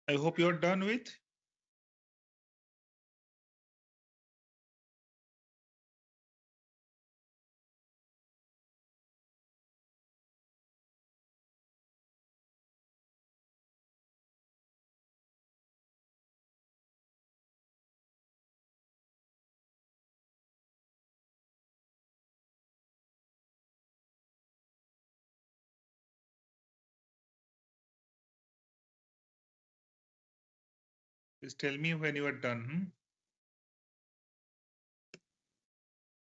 Speaker 1: I hope you're done with. Please tell me when you are done.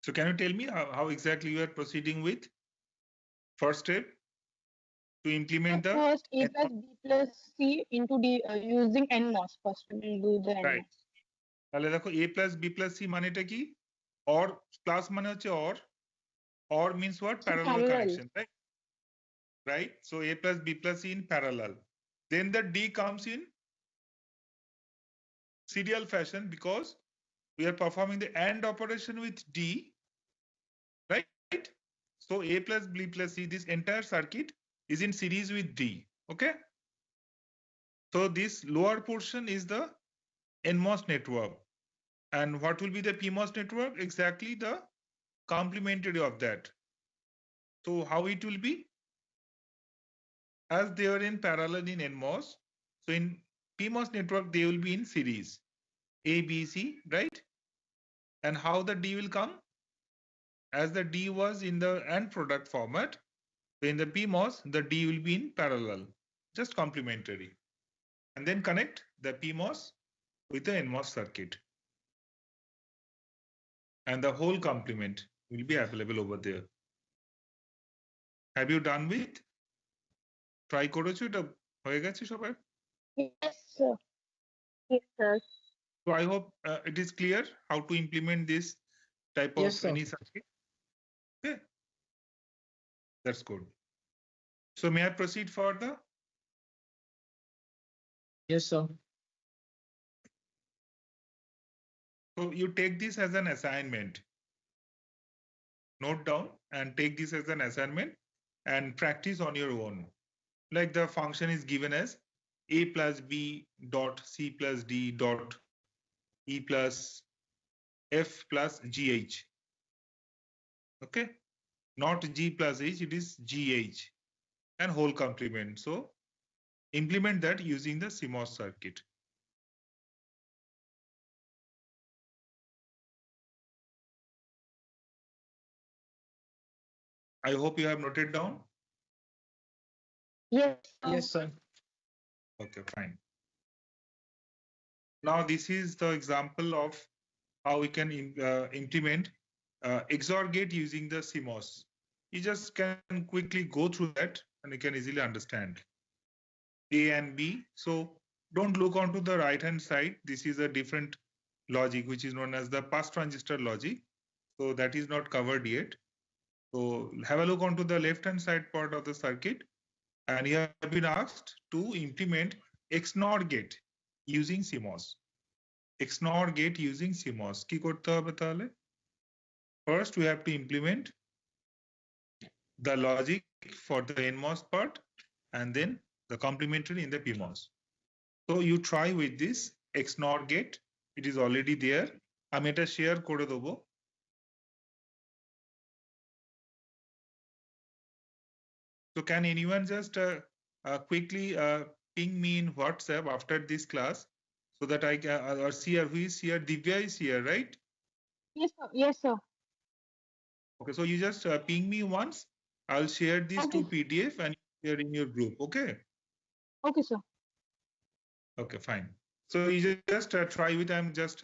Speaker 1: So can you tell me how exactly you are proceeding with first step to implement the
Speaker 4: First, A plus B plus C into D using NMOS. First, we will do the
Speaker 1: right?
Speaker 4: NMOS.
Speaker 1: তাহলে দেখো a plus b plus c মানেটা কি? or plus মানে হচ্ছে or means what? Parallel
Speaker 4: Parallel.
Speaker 1: connection, right? Right? So a plus b plus c in parallel. Then the D comes in serial fashion because we are performing the AND operation with D, right? So A plus B plus C, this entire circuit is in series with D, okay? So this lower portion is the NMOS network. And what will be the PMOS network? Exactly the complementary of that. So how it will be? As they are in parallel in NMOS, so in PMOS network, they will be in series. A, B, C, right? And how the D will come? As the D was in the AND product format, in the PMOS, the D will be in parallel, just complementary. And then connect the PMOS with the NMOS circuit. And the whole complement will be available over there. Have you done with? Try করেছো এটা হয়ে গেছে সবাই?
Speaker 4: Yes, sir. Yes, sir.
Speaker 1: So I hope it is clear how to implement this type of
Speaker 2: Yes, sir.
Speaker 1: any circuit. Okay, that's good. So may I proceed further?
Speaker 2: Yes, sir.
Speaker 1: So you take this as an assignment. Note down and take this as an assignment and practice on your own. Like the function is given as a plus b dot c plus d dot e plus f plus gh. Okay, not g plus h, it is gh and whole complement. So implement that using the CMOS circuit. I hope you have noted down.
Speaker 4: Yes, sir.
Speaker 2: Yes, sir.
Speaker 1: Okay, fine. Now this is the example of how we can implement XOR gate using the CMOS. You just can quickly go through that and you can easily understand A and B. So don't look onto the right hand side. This is a different logic which is known as the pass transistor logic. So that is not covered yet. So have a look onto the left hand side part of the circuit and you have been asked to implement XNOR gate using CMOS. XNOR gate using CMOS. কি করতে হবে তাহলে? First, we have to implement the logic for the NMOS part and then the complementary in the PMOS. So you try with this XNOR gate. It is already there. আমি এটা share করে দেবো। So can anyone just quickly ping me in WhatsApp after this class so that I can or see who is here? Divya is here, right?
Speaker 4: Yes, sir. Yes, sir.
Speaker 1: Okay, so you just ping me once. I'll share these
Speaker 4: Okay.
Speaker 1: two PDF and share in your group. Okay.
Speaker 4: Okay, sir.
Speaker 1: Okay, fine. So you just try with. I'm just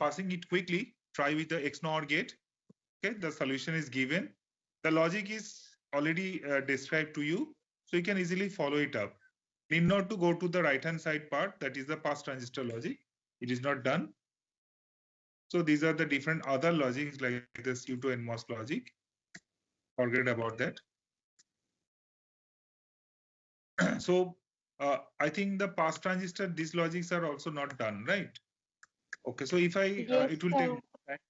Speaker 1: passing it quickly. Try with the XNOR gate. Okay, the solution is given. The logic is already described to you, so you can easily follow it up. Need not to go to the right-hand side part. That is the pass transistor logic. It is not done. So these are the different other logics like the C2 NMOS logic. Forget about that. So I think the pass transistor, these logics are also not done, right? Okay, so if I
Speaker 4: Yes,
Speaker 1: it will
Speaker 4: sir.
Speaker 1: take time.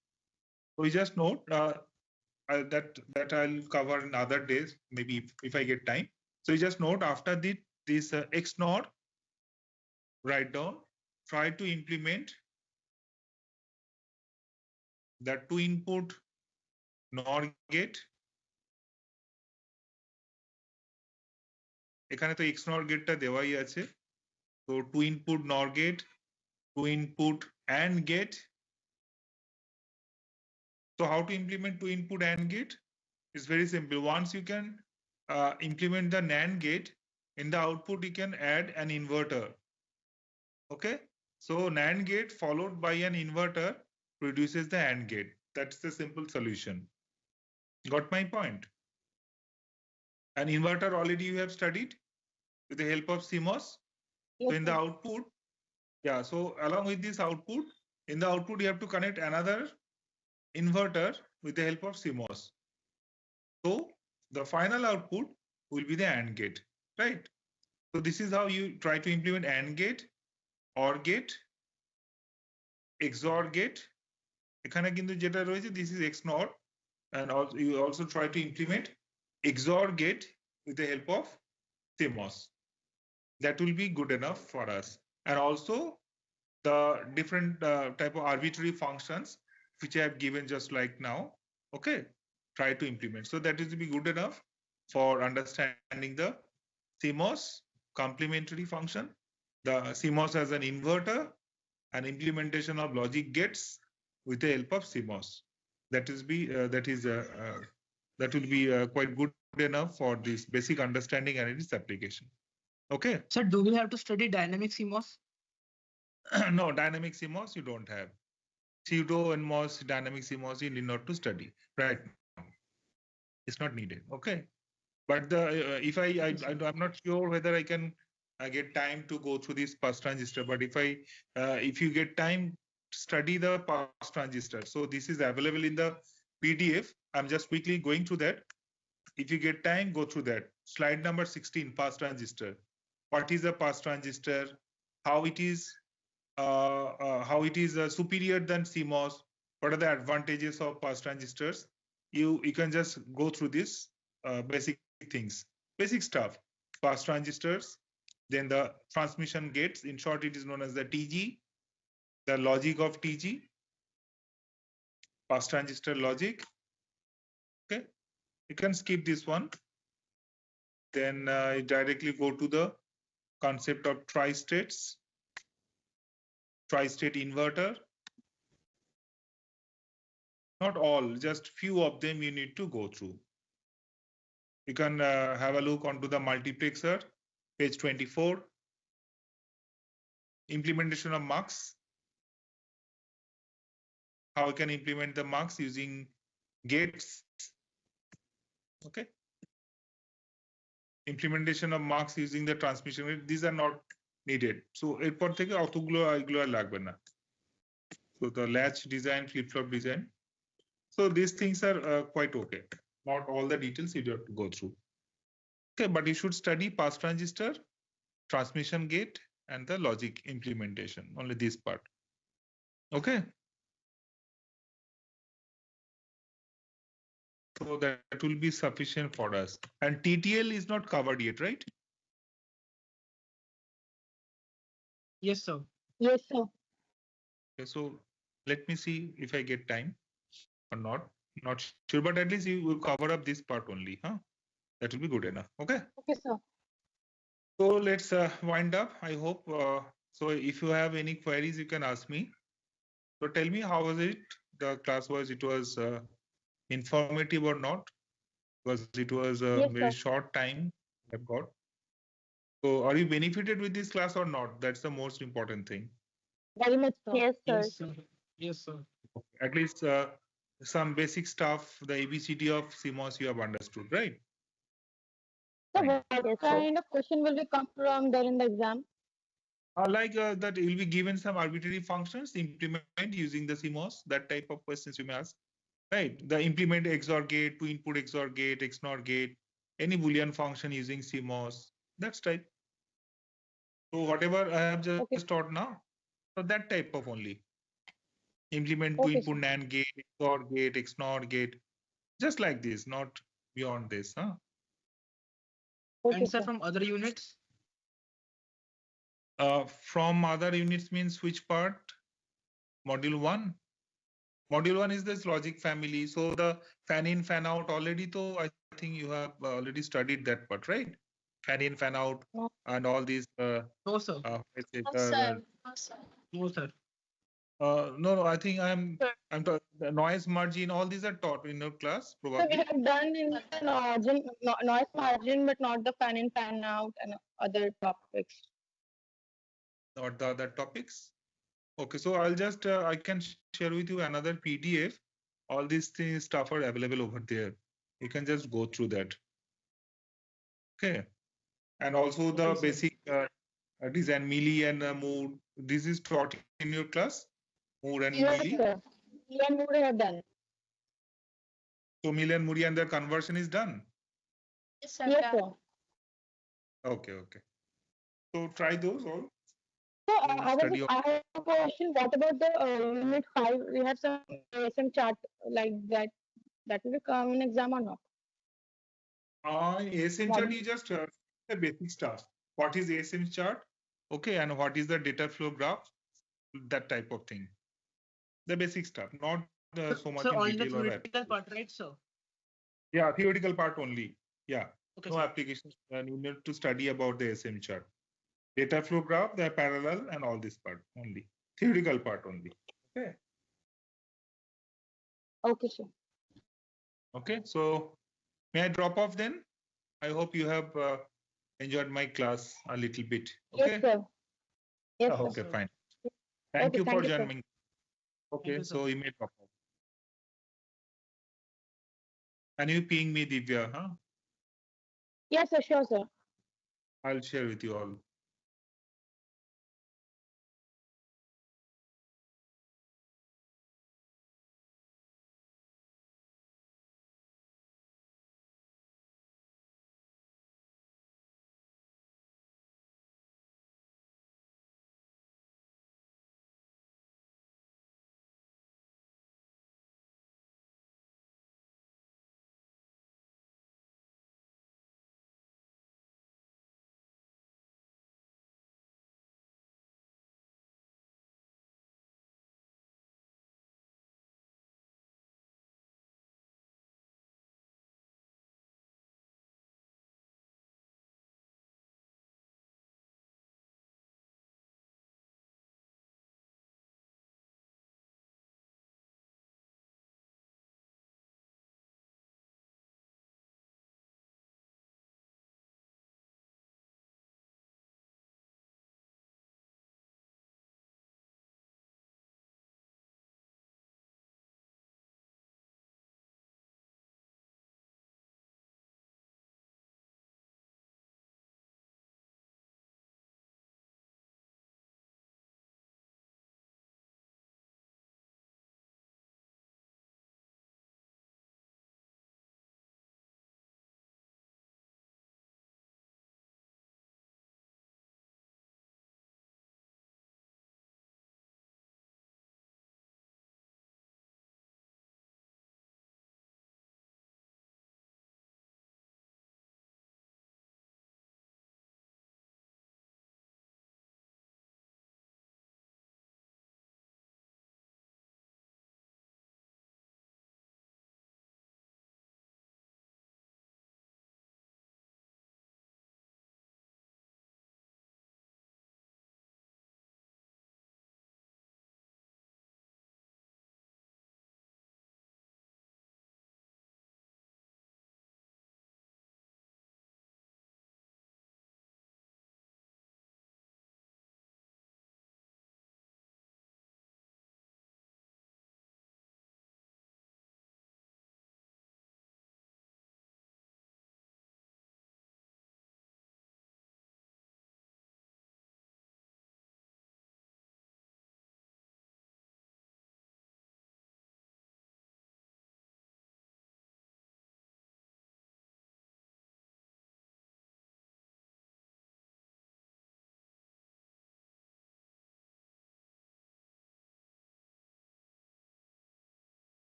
Speaker 1: So you just note that I'll cover in other days, maybe if I get time. So you just note after this XNOR, write down, try to implement the two input NOR gate. এখানে তো XNOR গেটটা দেওয়াই আছে, তো two input NOR gate, two input AND gate. So how to implement two input AND gate? It's very simple. Once you can implement the NAND gate, in the output you can add an inverter. Okay, so NAND gate followed by an inverter produces the AND gate. That's the simple solution. Got my point? An inverter already you have studied with the help of CMOS.
Speaker 4: Yes,
Speaker 1: So in the
Speaker 4: sir.
Speaker 1: output, yeah, so along with this output, in the output you have to connect another inverter with the help of CMOS. So the final output will be the AND gate, right? So this is how you try to implement AND gate, OR gate, XOR gate. এখানে কিন্তু যেটা রয়েছে, this is XNOR, and also you also try to implement XOR gate with the help of CMOS. That will be good enough for us. And also the different type of arbitrary functions which I have given just like now. Okay, try to implement. So that is to be good enough for understanding the CMOS complementary function, the CMOS as an inverter, and implementation of logic gates with the help of CMOS. That will be quite good enough for this basic understanding and its application. Okay.
Speaker 2: Sir, do we have to study dynamic CMOS?
Speaker 1: No, dynamic CMOS you don't have. Pseudo and MOS, dynamic CMOS you need not to study right now. It's not needed. Okay. But the if I'm not sure whether I can get time to go through this pass transistor. But if you get time, study the pass transistor. So this is available in the PDF. I'm just quickly going through that. If you get time, go through that. Slide number 16, pass transistor. What is a pass transistor? How it is superior than CMOS? What are the advantages of pass transistors? You can just go through this basic things, basic stuff. Pass transistors, then the transmission gates. In short, it is known as the TG, the logic of TG, pass transistor logic. Okay, you can skip this one. Then you directly go to the concept of tri-states, tri-state inverter. Not all, just few of them you need to go through. You can have a look onto the multiplexer, page 24. Implementation of mux. How we can implement the mux using gates. Okay. Implementation of mux using the transmission rate. These are not needed. So এরপর থেকে অতগুলো এগুলো আর লাগবে না. So the latch design, flip-flop design. So these things are quite okay. Not all the details you have to go through. Okay, but you should study pass transistor, transmission gate, and the logic implementation. Only this part. Okay. So that will be sufficient for us. And TTL is not covered yet, right?
Speaker 2: Yes, sir.
Speaker 4: Yes, sir.
Speaker 1: Okay, so let me see if I get time or not. Not sure, but at least you will cover up this part only, huh? That will be good enough. Okay.
Speaker 4: Okay, sir.
Speaker 1: So let's wind up. I hope. So if you have any queries, you can ask me. So tell me, how was it? The class was, it was informative or not? Because it was a
Speaker 4: Yes,
Speaker 1: very
Speaker 4: sir.
Speaker 1: short time I've got. So are you benefited with this class or not? That's the most important thing.
Speaker 4: Very much, sir.
Speaker 3: Yes, sir.
Speaker 2: Yes, sir. Yes, sir.
Speaker 1: At least some basic stuff, the ABCD of CMOS you have understood, right?
Speaker 4: So
Speaker 1: Fine.
Speaker 4: what
Speaker 3: Yes, sir.
Speaker 4: kind of question will be come from there in the exam?
Speaker 1: Like that you will be given some arbitrary functions, implement using the CMOS, that type of questions you may ask, right? The implement XOR gate, two input XOR gate, XNOR gate, any Boolean function using CMOS, that's type. So whatever I have just taught now, so that type of only. Implement two
Speaker 4: Okay,
Speaker 1: input NAND gate, XOR gate, XNOR gate, just like this, not beyond this, huh?
Speaker 4: Okay,
Speaker 2: And sir,
Speaker 4: sir.
Speaker 2: from other units?
Speaker 1: From other units means which part? Module 1? Module 1 is this logic family. So the fan in, fan out already, though I think you have already studied that part, right? Fan in, fan out,
Speaker 4: No.
Speaker 1: and all these.
Speaker 2: No, sir.
Speaker 1: Let's say
Speaker 3: No, sir. No, sir.
Speaker 2: No, sir.
Speaker 1: no, I think
Speaker 4: Sir.
Speaker 1: the noise margin. All these are taught in your class,
Speaker 4: So we
Speaker 1: probably.
Speaker 4: have done in the noise margin, but not the fan in, fan out, and other topics.
Speaker 1: Not the other topics. Okay, so I'll just I can share with you another PDF. All these things stuff are available over there. You can just go through that. Okay, and also the
Speaker 2: Okay, sir.
Speaker 1: basic design mealy and mood. This is taught in your class, mood and
Speaker 4: Yes,
Speaker 1: mealy.
Speaker 4: sir. Leon would have done.
Speaker 1: So mealy and moody and their conversion is done.
Speaker 3: Yes, sir.
Speaker 4: Yes,
Speaker 3: Done.
Speaker 4: sir.
Speaker 1: Okay. So try those all.
Speaker 4: So
Speaker 1: To study
Speaker 4: I have a question. What about the unit 5? We have some ASM chart like that. That will come in exam or not?
Speaker 1: ASM chart is just the basic stuff. What is ASM chart? Okay, and what is the data flow graph? That type of thing. The basic stuff, not so much
Speaker 2: Sir,
Speaker 1: in
Speaker 2: only the
Speaker 1: detail or
Speaker 2: theoretical part, right, sir?
Speaker 1: yeah, theoretical part only. Yeah,
Speaker 2: Okay,
Speaker 1: no
Speaker 2: sir.
Speaker 1: applications. And you need to study about the ASM chart, data flow graph, the parallel, and all this part only. Theoretical part only. Okay.
Speaker 4: Okay, sir.
Speaker 1: Okay. So may I drop off then? I hope you have enjoyed my class a little bit. Okay.
Speaker 4: Yes, sir. Yes, sir.
Speaker 1: Okay,
Speaker 2: sir.
Speaker 1: fine. Thank
Speaker 4: Okay,
Speaker 1: you for
Speaker 4: thank you, sir.
Speaker 1: joining. Okay,
Speaker 2: you, sir.
Speaker 1: so you may drop off. And you ping me, Divya, huh?
Speaker 4: Yes, sir. Sure, sir.
Speaker 1: I'll share with you all.